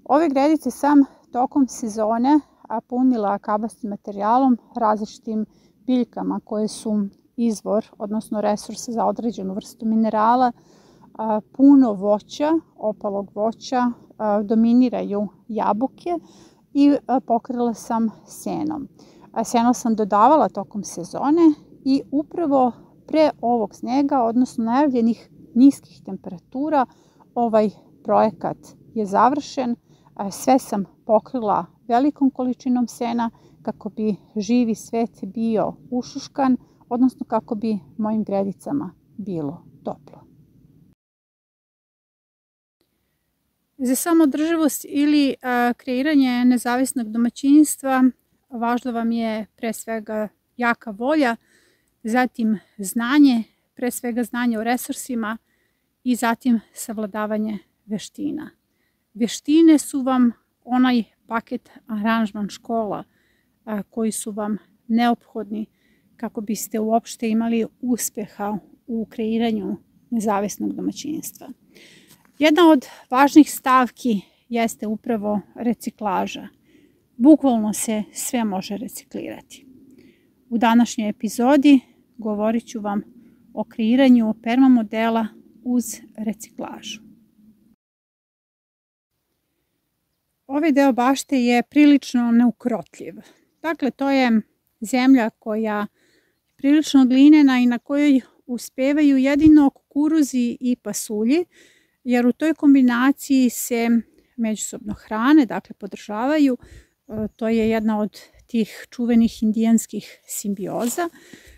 Ove gredice sam tokom sezone punila kabastim materijalom, različitim biljkama koje su izvor, odnosno resurs za određenu vrstu minerala, puno voća, opalog voća, dominiraju jabuke i pokrila sam senom. Seno sam dodavala tokom sezone i upravo pre ovog snega, odnosno najavljenih niskih temperatura, ovaj projekat je završen. Sve sam pokrila velikom količinom sena kako bi živi svet bio ušuškan, odnosno kako bi mojim gredicama bilo toplo. Za samoodrživost ili kreiranje nezavisnog domaćinstva važno vam je pre svega jaka volja, zatim znanje, pre svega znanje o resursima i zatim savladavanje veština. Veštine su vam onaj paket aranžman škola koji su vam neophodni kako biste uopšte imali uspeha u kreiranju nezavisnog domaćinstva. Jedna od važnih stavki jeste upravo reciklaža. Bukvalno se sve može reciklirati. U današnjoj epizodi govorit ću vam o kreiranju permamodela uz reciklažu. Ovaj deo bašte je prilično neukrotljiv. Dakle, to je zemlja koja je prilično glinena i na kojoj uspevaju jedino kukuruzi i pasulji, jer u toj kombinaciji se međusobno hrane, dakle podržavaju. To je jedna od tih čuvenih indijanskih simbioza.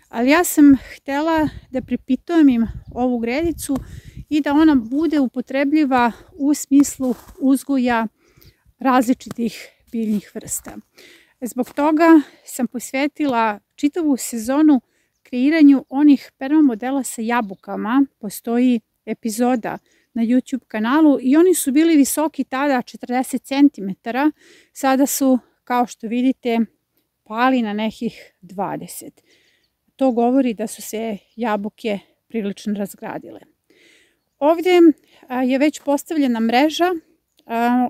Ali ja sam htela da pripitojem ovu gredicu i da ona bude upotrebljiva u smislu uzgoja različitih biljnih vrsta. Zbog toga sam posvetila čitavu sezonu kreiranju onih permamodela sa jabukama. Postoji epizoda na YouTube kanalu i oni su bili visoki tada 40 cm. Sada su, kao što vidite, pali na nekih 20. To govori da su se jabuke prilično razgradile. Ovdje je već postavljena mreža.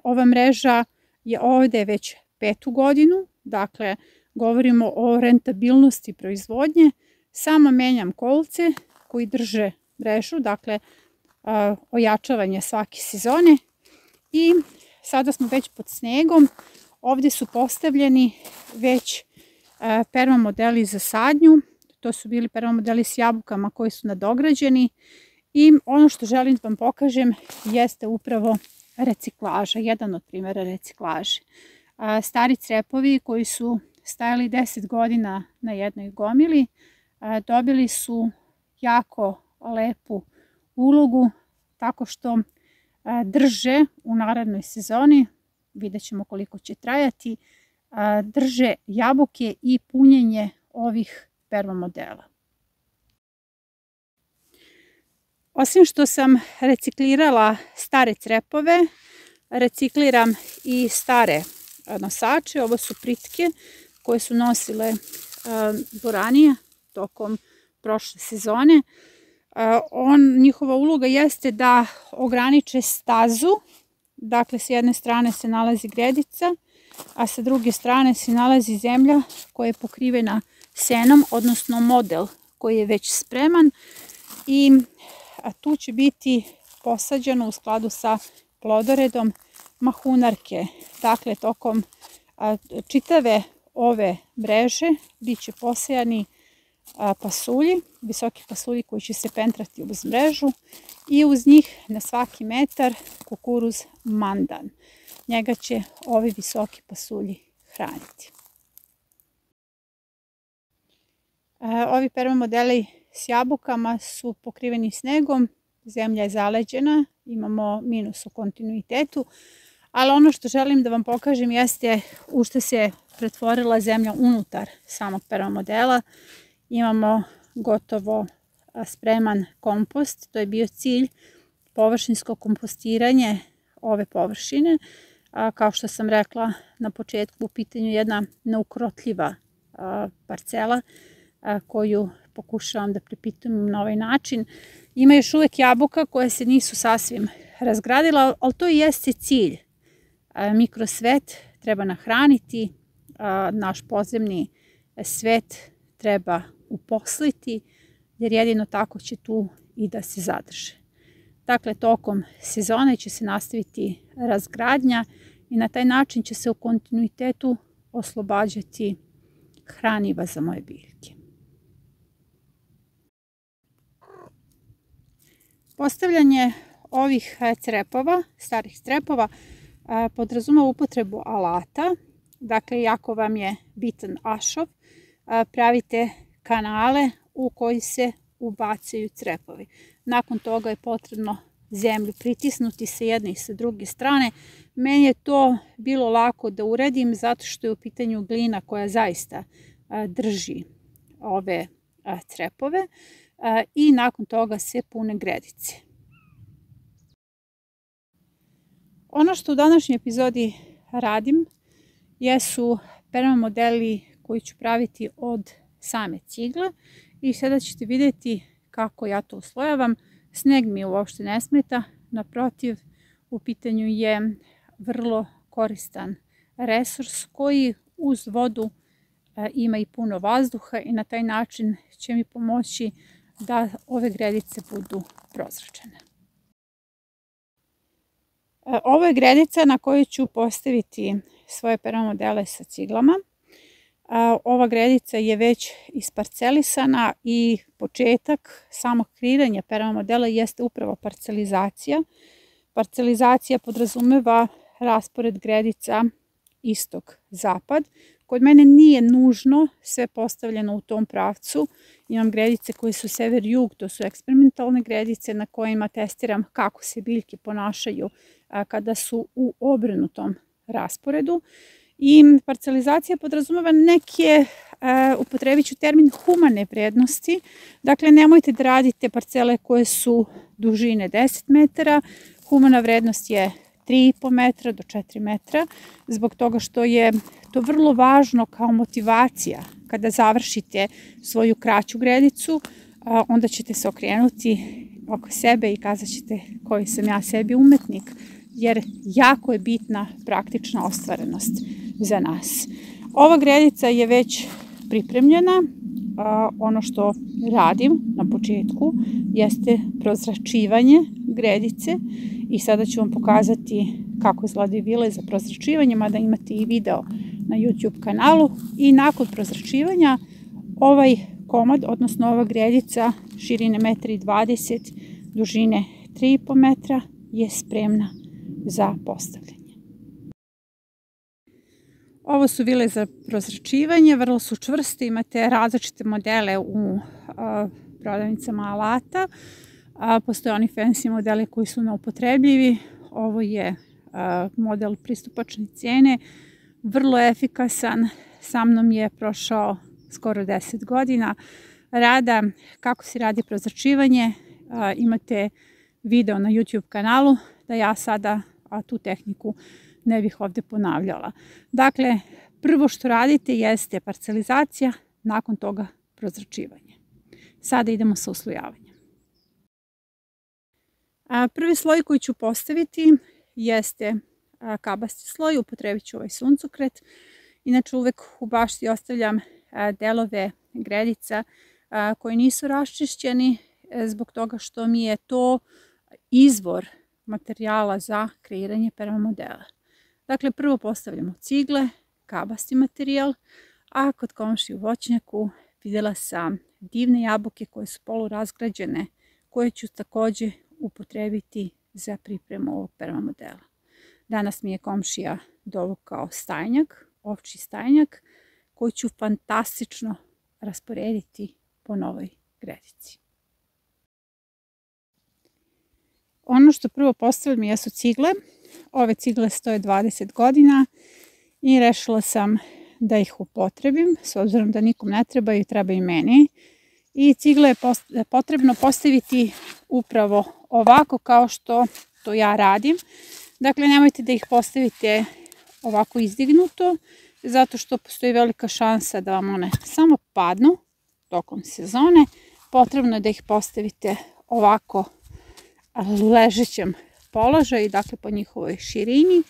Ova mreža je ovdje već 5. godinu. Dakle, govorimo o rentabilnosti proizvodnje. Samo menjam kolce koji drže mrežu, dakle, ojačavanje svake sezone. I sada smo već pod snegom. Ovdje su postavljeni već permamodeli za sadnju. To su bili permamodeli s jabukama koji su nadograđeni. I ono što želim da vam pokažem jeste upravo reciklaža, jedan od primjera reciklaže. Stari crepovi koji su stajali 10 godina na jednoj gomili dobili su jako lepu ulogu tako što drže u narednoj sezoni, vidjet ćemo koliko će trajati, drže jabuke i punjenje ovih permamodela. Osim što sam reciklirala stare crepove, recikliram i stare nosače. Ovo su pritke koje su nosile boranije tokom prošle sezone. Njihova uloga jeste da ograniče stazu. Dakle, s jedne strane se nalazi gredica, a sa druge strane se nalazi zemlja koja je pokrivena senom, odnosno model koji je već spreman. I tu će biti posađeno u skladu sa plodoredom mahunarke. Dakle, tokom čitave ove mreže bit će posejani pasulji, visoki pasulji koji će se pentrati uz mrežu i uz njih na svaki metar kukuruz mandan. Njega će ovi visoki pasulji hraniti. Ovi permamodeli s jabukama su pokriveni snegom, zemlja je zaleđena, imamo minus u kontinuitetu, ali ono što želim da vam pokažem jeste u što se pretvorila zemlja unutar samog permamodela. Imamo gotovo spreman kompost, to je bio cilj, površinsko kompostiranje ove površine. Kao što sam rekla na početku, u pitanju jedna neukrotljiva parcela koju pokušavam da pripitujem na ovaj način. Ima još uvek jabuka koje se nisu sasvim razgradila, ali to i jeste cilj. Mikrosvet treba nahraniti, naš podzemni svet treba uposliti, jer jedino tako će tu i da se zadrže. Dakle, tokom sezone će se nastaviti razgradnja i na taj način će se u kontinuitetu oslobađati hraniva za moje biljke. Postavljanje ovih crepova, starih crepova, podrazumeva upotrebu alata. Dakle, jako vam je bitan ašov, pravite kanale u koji se ubacaju crepovi. Nakon toga je potrebno zemlju pritisnuti sa jedne i sa druge strane. Meni je to bilo lako da uradim zato što je u pitanju glina koja zaista drži ove crepove i nakon toga se pune gredice. Ono što u današnjoj epizodi radim jesu permamodeli koji ću praviti od same cigle i sada ćete vidjeti kako ja to uslojavam. Sneg mi uopšte ne smeta, naprotiv, u pitanju je vrlo koristan resurs koji uz vodu ima i puno vazduha i na taj način će mi pomoći da ove gredice budu prozračene. Ovo je gredica na kojoj ću postaviti svoje permamodele sa ciglama. Ova gredica je već isparcelisana i početak samog kreiranja permamodela jeste upravo parcelizacija. Parcelizacija podrazumeva raspored gredica istok-zapad. Kod mene nije nužno sve postavljeno u tom pravcu. Imam gredice koje su sever-jug, to su eksperimentalne gredice na kojima testiram kako se biljke ponašaju kada su u obrnutom rasporedu. I parcelizacija podrazumeva neke, upotrebit ću termin, humane vrednosti. Dakle, nemojte da radite parcele koje su dužine 10 metara. Humana vrednost je 3,5 metra do 4 metra, zbog toga što je to vrlo važno kao motivacija. Kada završite svoju kraću gredicu, onda ćete se okrenuti oko sebe i kazat ćete koji sam ja sebi umetnik, jer jako je bitna praktična ostvarenost za nas. Ova gredica je već pripremljena. Ono što radim na početku jeste prozračivanje gredice i sada ću vam pokazati kako izgledaju vile za prozračivanje, mada imate i video na YouTube kanalu. I nakon prozračivanja ovaj komad, odnosno ova gredica širine 1,20 m, dužine 3,5 metra je spremna za postavljanje. Ovo su vile za prozračivanje, vrlo su čvrste, imate različite modele u prodavnicama alata. Postoje oni fancy modeli koji su neupotrebljivi. Ovo je model pristupačne cijene, vrlo efikasan, sa mnom je prošao skoro 10 godina rada. Kako se radi prozračivanje, imate video na YouTube kanalu, da ja sada tu tehniku ne bih ovdje ponavljala. Dakle, prvo što radite jeste parcelizacija, nakon toga prozračivanje. Sada idemo sa uslojavanjem. Prvi sloj koji ću postaviti jeste kabasti sloj, upotrebit ću ovaj suncokret. Inače, uvek u bašti ostavljam delove gredica koji nisu raščišćeni zbog toga što mi je to izvor materijala za kreiranje permamodela. Dakle, prvo postavljamo cigle, kabasti materijal, a kod komšije u voćnjaku vidjela sam divne jabuke koje su polurazgrađene, koje ću također upotrebiti za pripremu ovog permamodela. Danas mi je komšija dovukao stajnjak, ovčji stajnjak, koji ću fantastično rasporediti po novoj gredici. Ono što prvo postavljam jesu cigle. Ove cigle stoje 20 godina i rešila sam da ih upotrebim, s obzirom da nikom ne trebaju, treba i meni. I cigle je potrebno postaviti upravo ovako kao što to ja radim. Dakle, nemojte da ih postavite ovako izdignuto, zato što postoji velika šansa da vam one samo padnu tokom sezone. Potrebno je da ih postavite ovako ležećem položaju, dakle po njihovoj širini.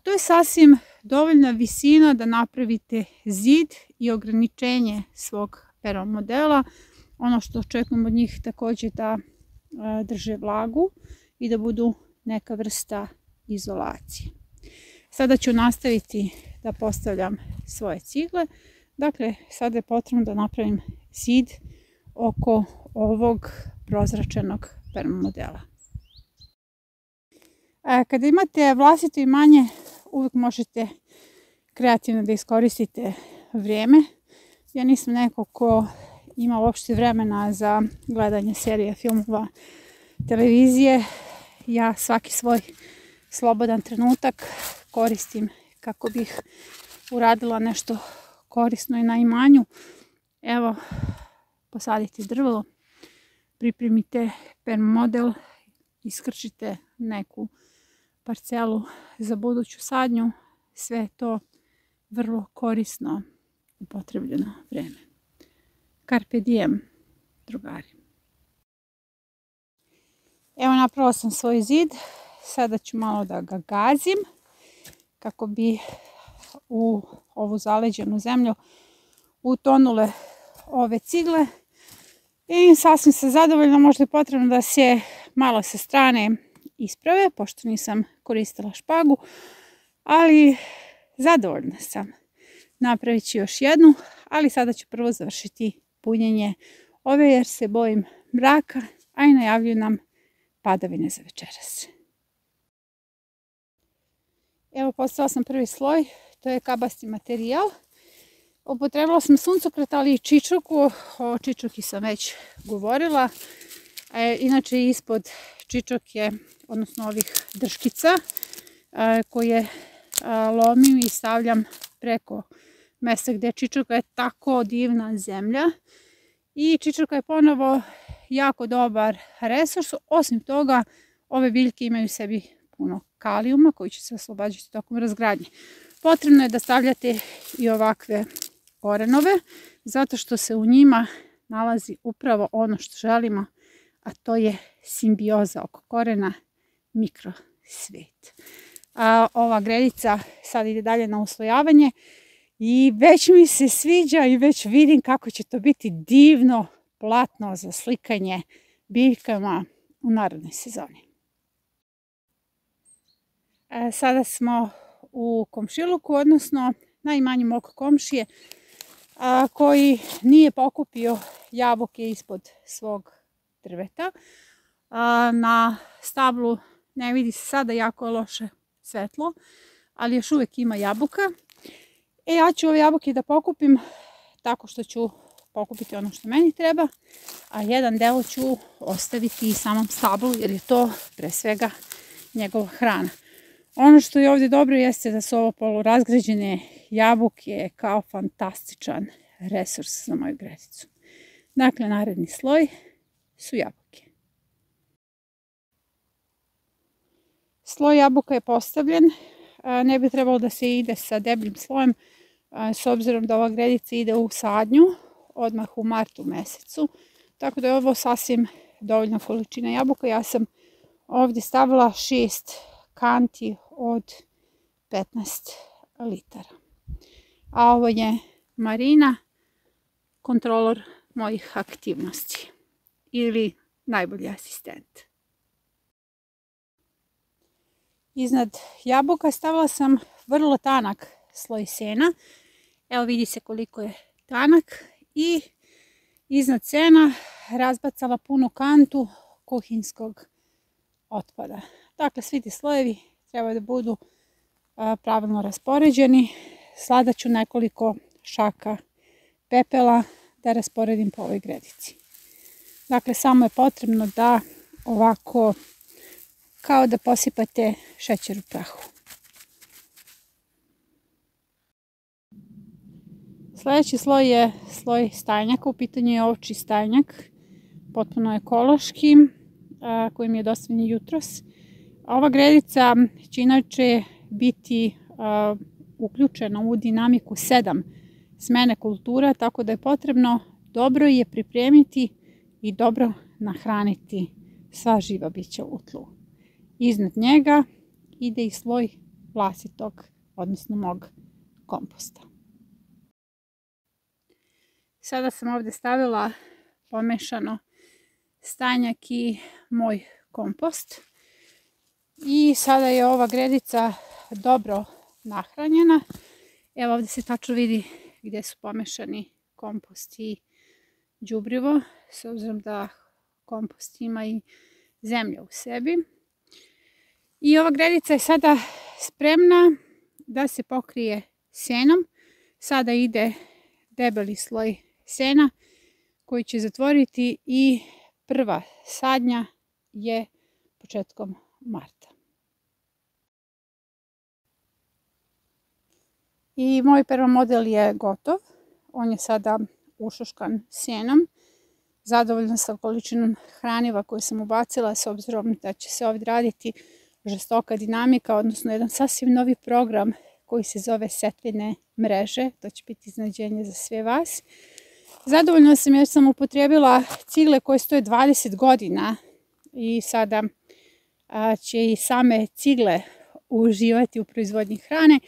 To je sasvim dovoljna visina da napravite zid i ograničenje svog permamodela. Ono što očekujem od njih također da drže vlagu i da budu neka vrsta izolacije. Sada ću nastaviti da postavljam svoje cigle. Dakle, sada je potrebno da napravim zid oko ovog prozračenog permamodela. Kada imate vlastito imanje, uvijek možete kreativno da iskoristite vrijeme. Ja nisam neko ko ima uopšte vremena za gledanje serija, filmova, televizije. Ja svaki svoj slobodan trenutak koristim kako bih uradila nešto korisno i na imanju. Evo, posadite drvo, pripremite permamodel, iskrčite neku parcelu za buduću sadnju. Sve je to vrlo korisno upotrebljeno vrijeme. Carpe diem, drugari. Evo, napravila sam svoj zid. Sada ću malo da ga gazim kako bi u ovu zaleđenu zemlju utonule ove cigle. I sasvim sam zadovoljna, možda je potrebno da se malo sa strane isprave, pošto nisam koristila špagu, ali zadovoljna sam. Napravit ću još jednu, ali sada ću prvo završiti punjenje ove jer se bojim mraka, a i najavljuju nam padavine za večeras. Evo, postavila sam prvi sloj, to je kabasti materijal. Upotrebila sam suncokret, ali i čičoku. O čičoki sam već govorila. Inače, ispod čičoke, odnosno ovih drškica, koje lomim i stavljam preko mjesta gdje čičoka je tako divna zemlja. I čičoka je ponovo jako dobar resurs. Osim toga, ove biljke imaju u sebi puno kalijuma koji će se oslobađati tokom razgradnje. Potrebno je da stavljate i ovakve korenove, zato što se u njima nalazi upravo ono što želimo, a to je simbioza oko korena, mikrosvijet. Ova gredica sad ide dalje na uslojavanje i već mi se sviđa i već vidim kako će to biti divno platno za slikanje biljkama u narednoj sezoni. Sada smo u komšiluku, odnosno na imanju mog komšije, koji nije pokupio jabuke ispod svog drveta. Na stablu ne vidi se sada, jako loše svetlo, ali još uvijek ima jabuka. Ja ću ove jabuke da pokupim tako što ću pokupiti ono što meni treba, a jedan deo ću ostaviti i samom stablu jer je to pre svega njegova hrana. Ono što je ovdje dobro jeste da su ovo polurazgrađene jabuke kao fantastičan resurs za moju gredicu. Dakle, naredni sloj su jabuke. Sloj jabuka je postavljen. Ne bi trebalo da se ide sa debljim slojem, s obzirom da ova gredica ide u sadnju odmah u martu mjesecu. Tako da je ovo sasvim dovoljna količina jabuka. Ja sam ovdje stavila 6 kanti od 15 litara. A ovo je Marina, kontrolor mojih aktivnosti ili najbolji asistent. Iznad jabuka stavila sam vrlo tanak sloj sena. Evo, vidi se koliko je tanak. I iznad sena razbacala punu kantu kuhinskog otpada. Dakle, svi ti slojevi trebaju da budu pravilno raspoređeni. Sada ću nekoliko šaka pepela da rasporedim po ovoj gredici. Dakle, samo je potrebno da ovako, kao da posipate šećer u prahu. Sljedeći sloj je sloj stajnjaka. U pitanju je ovčji stajnjak, potpuno ekološki, koji mi je dostavljen jutros. Ova gredica će inače biti uključena u dinamiku 7 smene kultura, tako da je potrebno dobro je pripremiti i dobro nahraniti sva živa bića u tlu. Iznad njega ide i sloj vlastitog, odnosno mog komposta. Sada sam ovdje stavila pomešano stanjak i moj kompost. I sada je ova gredica dobro nahranjena. Evo ovdje se tačno vidi gdje su pomešani kompost i đubrivo, s obzirom da kompost ima i zemlju u sebi. I ova gredica je sada spremna da se pokrije senom. Sada ide debeli sloj sena koji će zatvoriti i prva sadnja je početkom marta. I moj prvi model je gotov. On je sada ušuškan sjenom. Zadovoljna sam količinom hraniva koju sam ubacila, s obzirom da će se ovdje raditi žestoka dinamika, odnosno jedan sasvim novi program koji se zove setvine mreže. To će biti iznenađenje za sve vas. Zadovoljna sam jer sam upotrijebila cigle koje stoje 20 godina i sada će i same cigle uživati u proizvodnji hrane.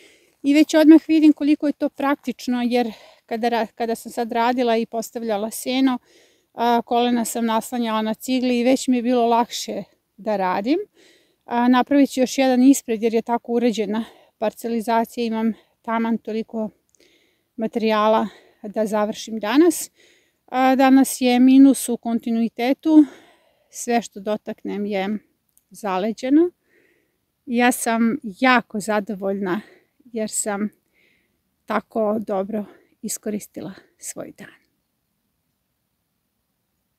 I već odmah vidim koliko je to praktično, jer kada sam sad radila i postavljala seno, kolena sam naslanjala na cigli i već mi je bilo lakše da radim. Napravit ću još jedan ispred jer je tako uređena parcelizacija, imam taman toliko materijala da završim danas. Danas je minus u kontinuitetu, sve što dotaknem je zaleđeno. Ja sam jako zadovoljna jer sam tako dobro iskoristila svoj dan.